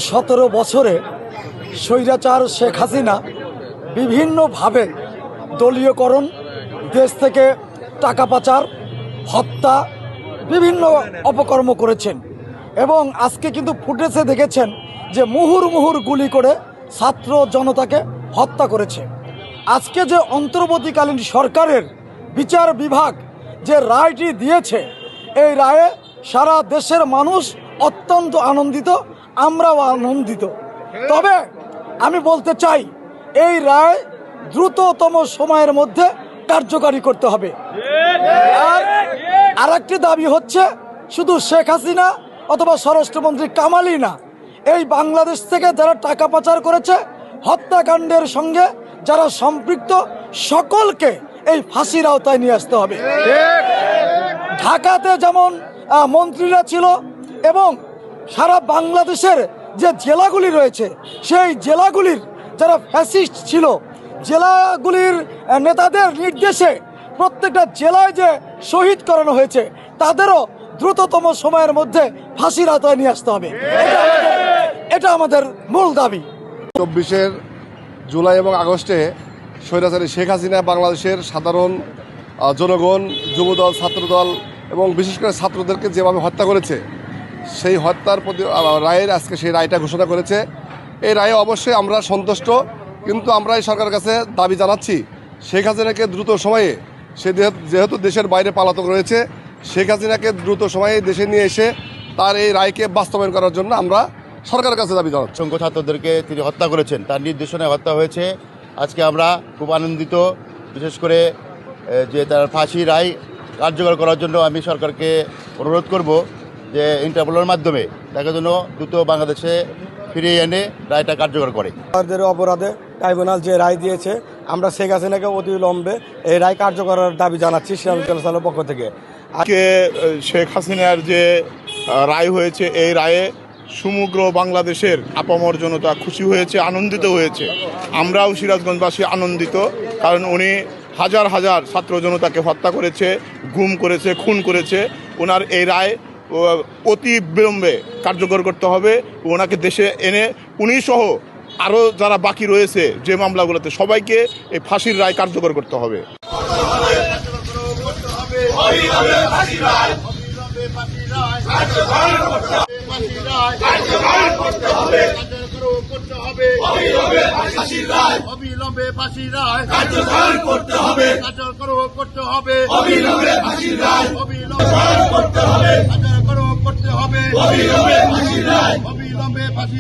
17 বছরে স্বৈরাচার শেখ হাসিনা বিভিন্নভাবে দলীয়করণ, দেশ থেকে টাকা পাচার, হত্যা, বিভিন্ন অপকর্ম করেছেন। এবং আজকে কিন্তু ফুটেজে দেখেছেন যে মুহুর্মুহুর গুলি করে ছাত্র জনতাকে হত্যা করেছে। আজকে যে অন্তর্বর্তীকালীন সরকারের বিচার বিভাগ যে রায়টি দিয়েছে, এই রায়ে সারা দেশের মানুষ অত্যন্ত আনন্দিত, আমরাও আনন্দিত। তবে আমি বলতে চাই, এই রায় দ্রুততম সময়ের মধ্যে কার্যকারী করতে হবে। আর একটি দাবি হচ্ছে, শুধু শেখ হাসিনা অথবা স্বরাষ্ট্রমন্ত্রী কামালই না, এই বাংলাদেশ থেকে যারা টাকা পাচার করেছে, হত্যাকাণ্ডের সঙ্গে যারা সম্পৃক্ত, সকলকে এই ফাঁসির আওতায় নিয়ে আসতে হবে। ঢাকাতে যেমন মন্ত্রীরা ছিল এবং সারা বাংলাদেশের যে জেলাগুলি রয়েছে, সেই জেলাগুলির যারা ফ্যাসিস্ট ছিল, জেলাগুলির নেতাদের নির্দেশে প্রত্যেকটা জেলায় যে শহীদ করানো হয়েছে, তাদেরও দ্রুততম সময়ের মধ্যে ফাঁসির আওতায় নিয়ে আসতে হবে। এটা আমাদের মূল দাবি। 24 জুলাই এবং আগস্টে স্বৈরাচারী শেখ হাসিনা বাংলাদেশের সাধারণ জনগণ, যুবদল, ছাত্রদল এবং বিশেষ করে ছাত্রদেরকে যেভাবে হত্যা করেছে, সেই হত্যার প্রতি রায়ের আজকে সেই রায়টা ঘোষণা করেছে। এই রায়ে অবশ্যই আমরা সন্তুষ্ট, কিন্তু আমরা এই সরকারের কাছে দাবি জানাচ্ছি, শেখ হাসিনাকে দ্রুত সময়ে, সে যেহেতু দেশের বাইরে পলাতক রয়েছে, শেখ হাসিনাকে দ্রুত সময়ে দেশে নিয়ে এসে তার এই রায়কে বাস্তবায়ন করার জন্য আমরা সরকারের কাছে দাবি জানাচ্ছি। সংখ্য ছাত্রদেরকে তিনি হত্যা করেছেন, তার নির্দেশনায় হত্যা হয়েছে। আজকে আমরা খুব আনন্দিত, বিশেষ করে যে তার ফাঁসি রায় কার্যকর করার জন্য আমি সরকারকে অনুরোধ করব যে ইন্টারপোলের মাধ্যমে তাকে যেন দ্রুত বাংলাদেশে ফিরিয়ে এনে রায়টা কার্যকর করে। আমাদের অপরাধে ট্রাইব্যুনাল যে রায় দিয়েছে, আমরা শেখ হাসিনাকে অবিলম্বে এই রায় কার্যকরের দাবি জানাচ্ছি সিরাজুল পক্ষ থেকে। আজকে শেখ হাসিনার যে রায় হয়েছে, এই রায়ে সমগ্র বাংলাদেশের আপামর জনতা খুশি হয়েছে, আনন্দিত হয়েছে। আমরাও সিরাজগঞ্জবাসী আনন্দিত, কারণ উনি হাজার হাজার ছাত্র জনতাকে হত্যা করেছে, গুম করেছে, খুন করেছে। ওনার এই রায় অতি বিলম্বে কার্যকর করতে হবে। ওনাকে দেশে এনে উনি সহ আরও যারা বাকি রয়েছে যে মামলাগুলোতে, সবাইকে এই ফাঁসির রায় কার্যকর করতে হবে। অবিলম্বে ফাঁসির রায় কার্যকর করতে হবে, করতে হবে, অবিলম্বে ফাঁসির রায় করতে হবে, করতে হবে, অবিলম্বে ফাঁসির রায়, অবিলম্বে ফাঁসি।